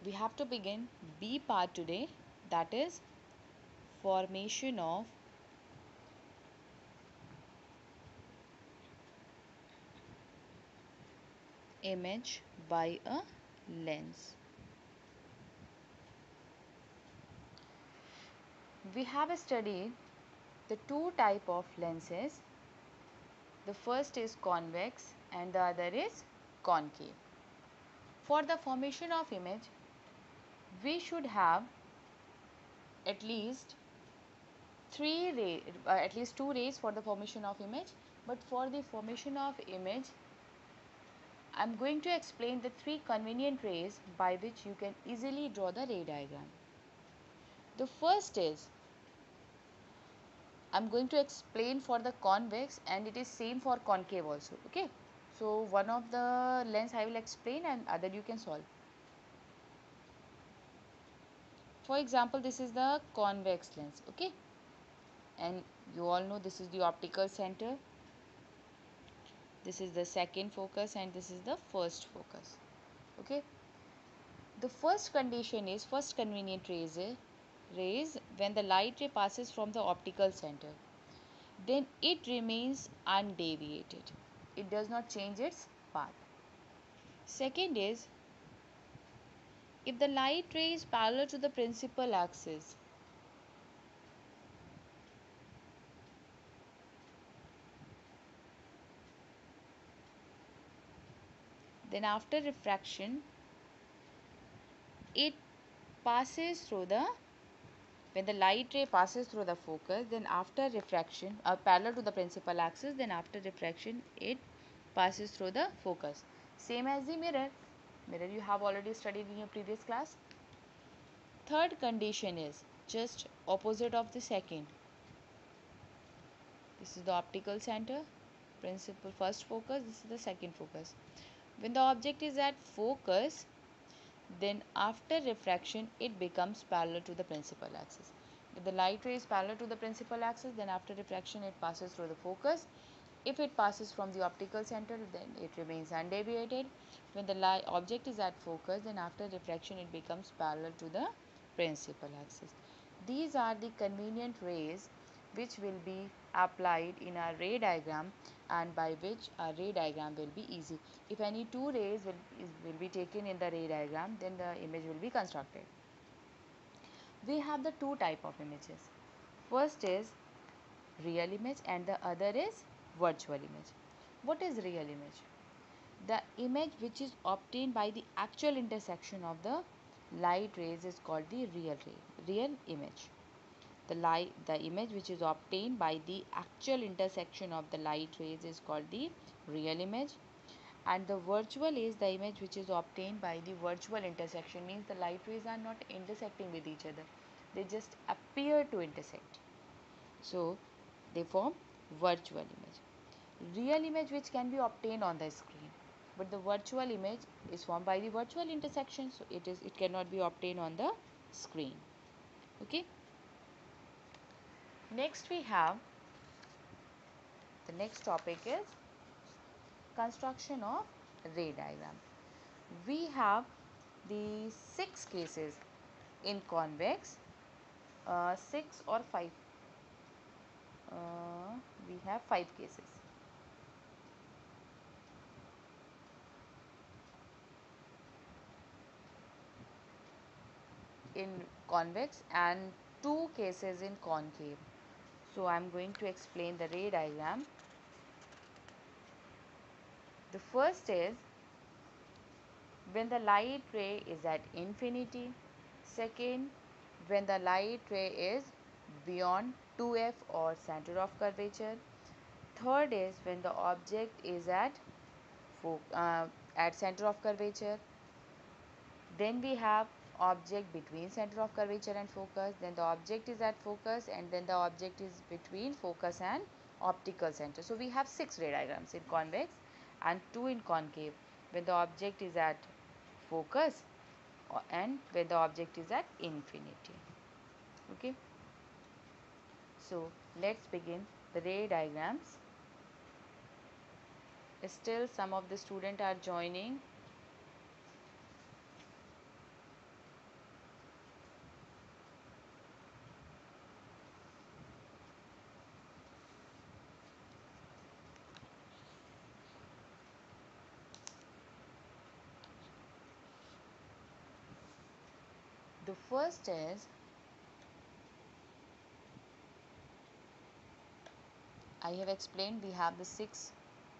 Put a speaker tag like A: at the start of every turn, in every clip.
A: we have to begin B part today, that is formation of image by a lens. We have studied the two type of lenses. The first is convex and the other is concave. For the formation of image, we should have at least two rays for the formation of image. But for the formation of image, I am going to explain the three convenient ways by which you can easily draw the ray diagram. The first is, I am going to explain for the convex and it is same for concave also. Okay. So, one of the lens I will explain and other you can solve. For example, this is the convex lens. Okay. And you all know this is the optical center. This is the second focus and this is the first focus. Okay. The first condition is, first convenient rays when the light ray passes from the optical center, then it remains undeviated. It does not change its path. Second is, if the light ray is parallel to the principal axis, then after refraction it passes through the, when the light ray passes through the focus, then after refraction parallel to the principal axis, then after refraction it passes through the focus. Same as the mirror you have already studied in your previous class. Third condition is just opposite of the second. This is the optical center, principal first focus, this is the second focus. When the object is at focus, then after refraction it becomes parallel to the principal axis. If the light ray is parallel to the principal axis, then after refraction it passes through the focus. If it passes from the optical center, then it remains undeviated. When the object is at focus, then after refraction it becomes parallel to the principal axis. These are the convenient rays which will be applied in a ray diagram and by which a ray diagram will be easy. If any two rays will be taken in the ray diagram, then the image will be constructed. We have the two type of images. First is real image and the other is virtual image. What is real image? The image which is obtained by the actual intersection of the light rays is called the real image. The image which is obtained by the actual intersection of the light rays is called the real image, and the virtual is the image which is obtained by the virtual intersection, means the light rays are not intersecting with each other, they just appear to intersect, so they form virtual image. Real image which can be obtained on the screen, but the virtual image is formed by the virtual intersection, so it cannot be obtained on the screen. Okay. Next we have, the next topic is construction of ray diagram. We have the 6 cases in convex, 6 or 5, we have 5 cases. In convex and 2 cases in concave. So I am going to explain the ray diagram. The first is when the light ray is at infinity. Second, when the light ray is beyond 2f or center of curvature. Third is when the object is at center of curvature. Then we have object between center of curvature and focus. Then the object is at focus, and then the object is between focus and optical center. So we have 6 ray diagrams in convex and 2 in concave, when the object is at focus and when the object is at infinity. Okay. So let's begin the ray diagrams. Still some of the students are joining. The first is, I have explained, we have the 6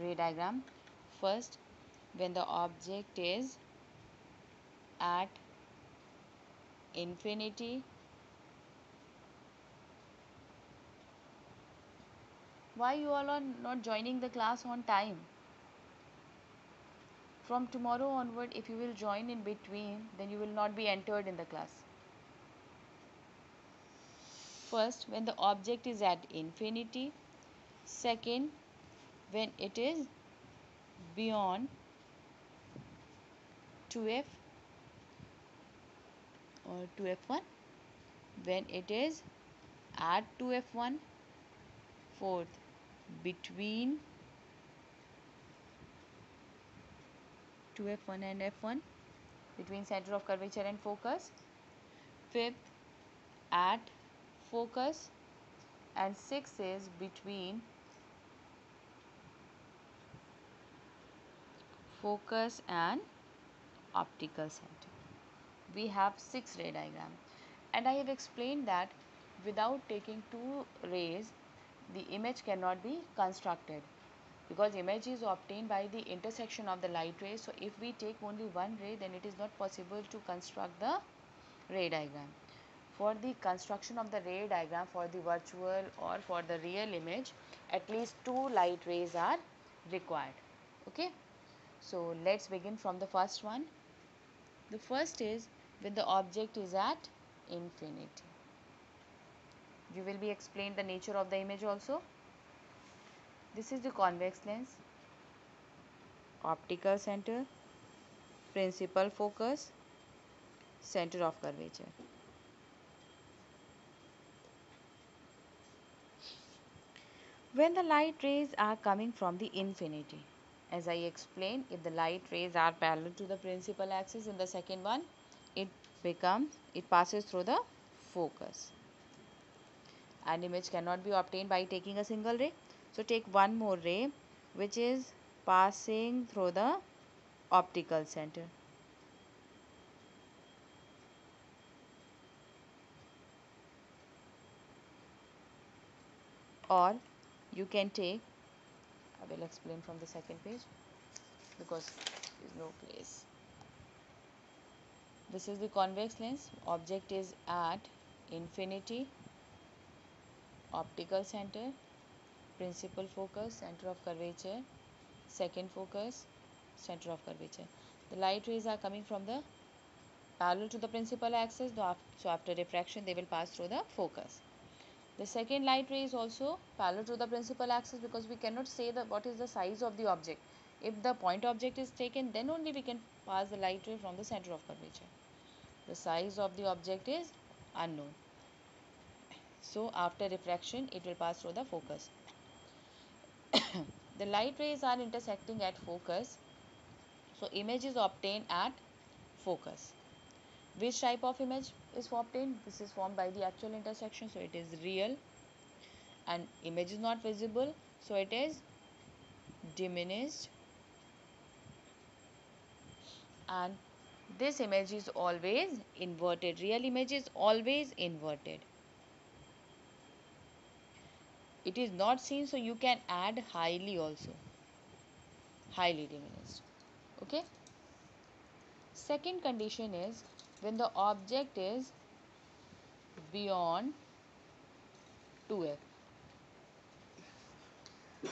A: ray diagram. First, when the object is at infinity, why you all are not joining the class on time? From tomorrow onward, if you will join in between, then you will not be entered in the class. First, when the object is at infinity. Second, when it is beyond 2f or 2f1, when it is at 2f1. Fourth, between 2f1 and f1, between center of curvature and focus. Fifth, at focus. And sixth is between focus and optical center. We have 6 ray diagram, and I have explained that without taking 2 rays, the image cannot be constructed, because image is obtained by the intersection of the light rays. So if we take only one ray, then it is not possible to construct the ray diagram. For the construction of the ray diagram for the virtual or for the real image, at least 2 light rays are required. Okay, so let's begin from the first one. The first is when the object is at infinity. You will be explained the nature of the image also. This is the convex lens, optical center, principal focus, center of curvature. When the light rays are coming from the infinity, as I explained, if the light rays are parallel to the principal axis in the second one, it passes through the focus. An image cannot be obtained by taking a single ray. So take one more ray which is passing through the optical center. Or you can take, I will explain from the second page because there is no place. This is the convex lens. Object is at infinity, optical center, principal focus, center of curvature, second focus, center of curvature. The light rays are coming from the parallel to the principal axis, so after refraction they will pass through the focus. The second light ray is also parallel to the principal axis, because we cannot say what is the size of the object. If the point object is taken, then only we can pass the light ray from the center of curvature. The size of the object is unknown. So after refraction it will pass through the focus. The light rays are intersecting at focus, so image is obtained at focus. Which type of image is obtained? This is formed by the actual intersection, so it is real. And image is not visible, so it is diminished. And this image is always inverted. Real image is always inverted. It is not seen, so you can add highly also. Highly diminished. Okay. Second condition is when the object is beyond 2f.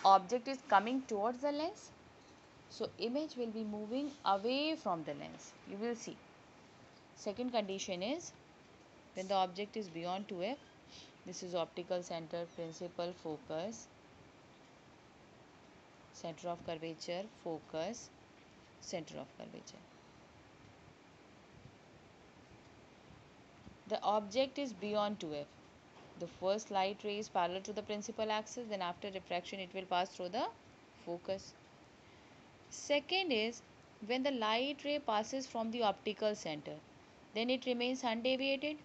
A: Object is coming towards the lens, so image will be moving away from the lens. You will see. Second condition is when the object is beyond 2f. This is optical center, principal focus, center of curvature, focus, center of curvature. The object is beyond 2f. The first light ray is parallel to the principal axis, then after refraction it will pass through the focus. Second is when the light ray passes from the optical center, then it remains undeviated.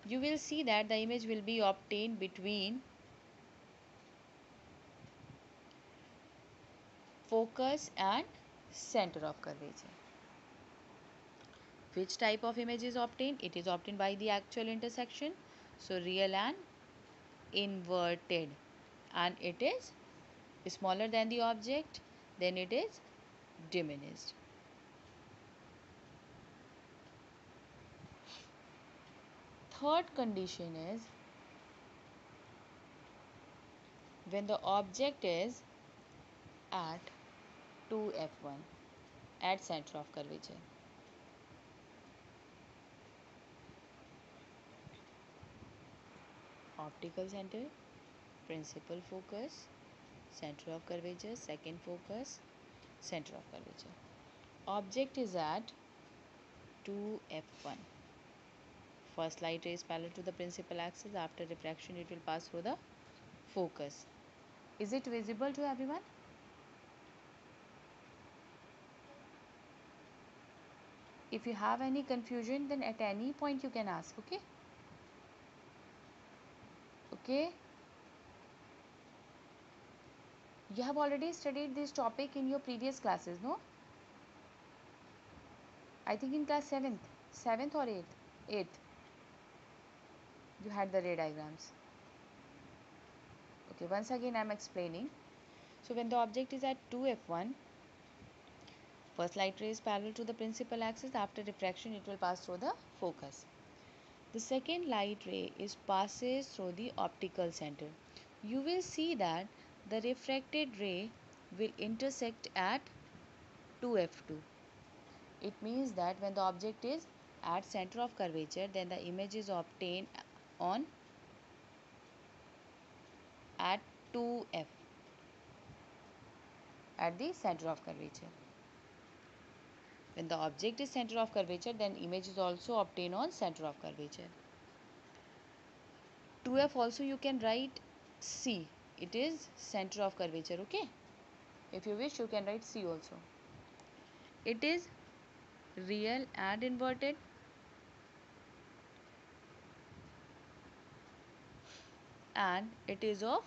A: You will see that the image will be obtained between focus and center of curvature. Which type of image is obtained? It is obtained by the actual intersection. So real and inverted. And it is smaller than the object, then it is diminished. Third condition is when the object is at 2f1 at center of curvature. Optical center, principal focus, center of curvature, second focus, center of curvature. Object is at 2f1. First light ray is parallel to the principal axis. After refraction, it will pass through the focus. Is it visible to everyone? If you have any confusion, then at any point you can ask, okay? Okay? You have already studied this topic in your previous classes, no? I think in class 7th or 8th, you had the ray diagrams. Okay, once again I am explaining. So when the object is at 2f1, first light ray is parallel to the principal axis. After refraction, it will pass through the focus. The second light ray passes through the optical center. You will see that the refracted ray will intersect at 2f2. It means that when the object is at center of curvature, then the image is obtained on at 2f at the center of curvature. When the object is center of curvature, then image is also obtained on center of curvature. 2f also you can write C. It is center of curvature, okay? If you wish, you can write C also. It is real and inverted. And it is of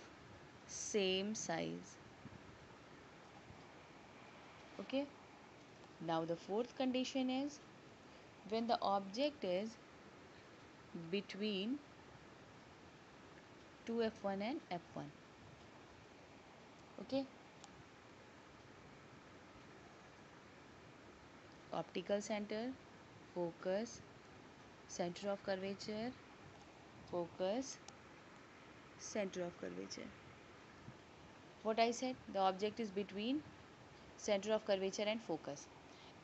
A: same size. Okay? Now the fourth condition is when the object is between 2f1 and f1. Okay? Optical center, focus, center of curvature, focus, center of curvature. What I said, the object is between center of curvature and focus.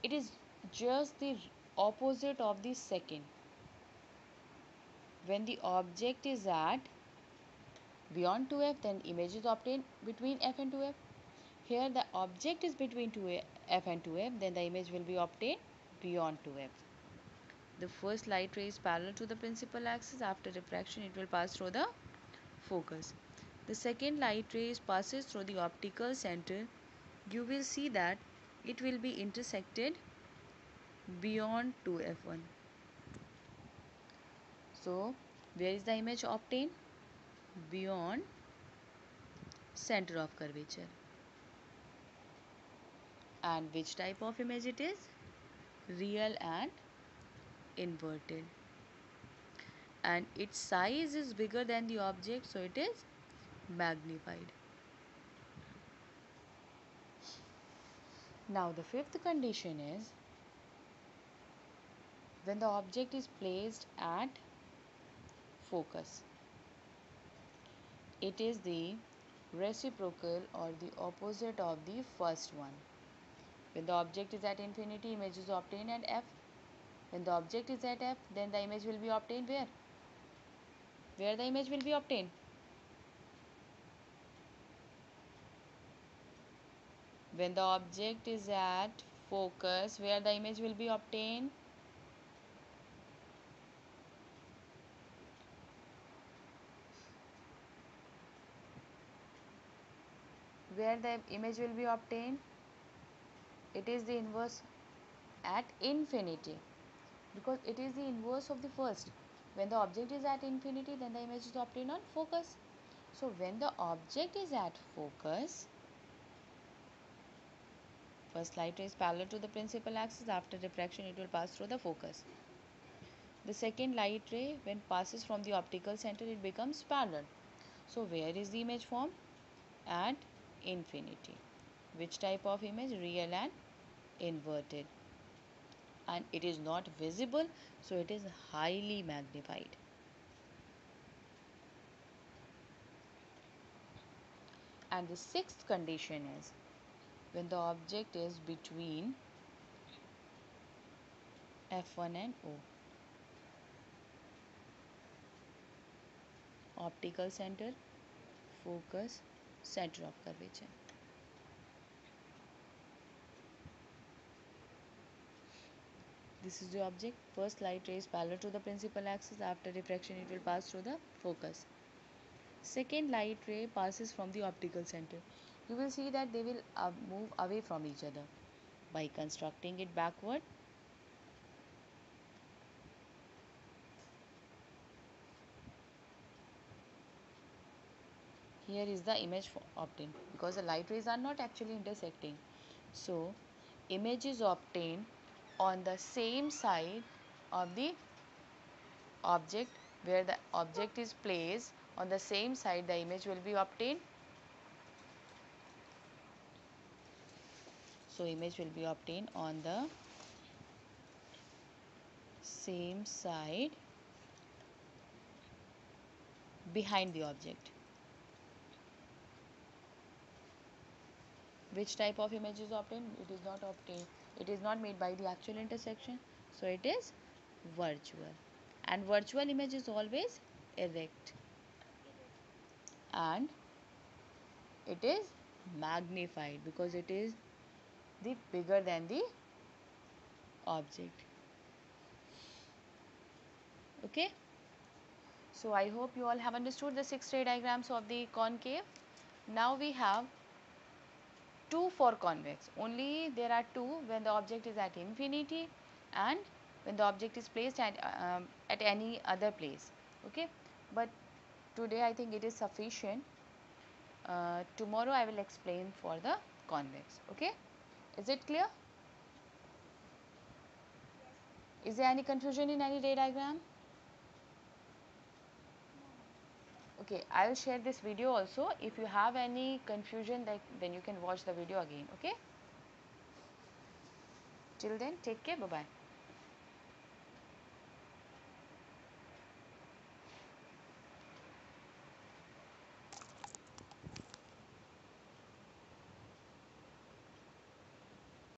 A: It is just the opposite of the second. When the object is at beyond 2f, then image is obtained between f and 2f. Here the object is between 2f and 2f, then the image will be obtained beyond 2f. The first light ray is parallel to the principal axis. After refraction, it will pass through the focus. The second light ray passes through the optical center. You will see that it will be intersected beyond 2f1. So, where is the image obtained? Beyond center of curvature. And which type of image it is? Real and inverted. And its size is bigger than the object, so it is magnified. Now the fifth condition is when the object is placed at focus. It is the reciprocal or the opposite of the first one. When the object is at infinity, image is obtained at f. When the object is at f, then the image will be obtained where? Where the image will be obtained? When the object is at focus, where the image will be obtained? Where the image will be obtained? It is the inverse at infinity, because it is the inverse of the first. When the object is at infinity, then the image is obtained on focus. So when the object is at focus, First light ray is parallel to the principal axis. After refraction, it will pass through the focus. The second light ray, when passes from the optical center, it becomes parallel. So where is the image formed? At infinity. Which type of image? Real and inverted. And it is not visible, so it is highly magnified. And the sixth condition is when the object is between F1 and O. Optical center, focus, center of curvature. This is the object. First light ray is parallel to the principal axis. After refraction, it will pass through the focus. Second light ray passes from the optical center. You will see that they will move away from each other. By constructing it backward, here is the image obtained, because the light rays are not actually intersecting. So image is obtained on the same side of the object. Where the object is placed, on the same side the image will be obtained. So image will be obtained on the same side behind the object. Which type of image is obtained? It is not obtained. It is not made by the actual intersection. So it is virtual. And virtual image is always erect. And it is magnified because it is the bigger than the object. Okay. So I hope you all have understood the 6 ray diagrams of the concave. Now we have 2 for convex. Only there are 2 when the object is at infinity and when the object is placed at any other place. Okay. But today I think it is sufficient. Tomorrow I will explain for the convex. Okay. Is it clear? Is there any confusion in any ray diagram? Okay, I will share this video also. If you have any confusion, then you can watch the video again. Okay. Till then, take care. Bye bye.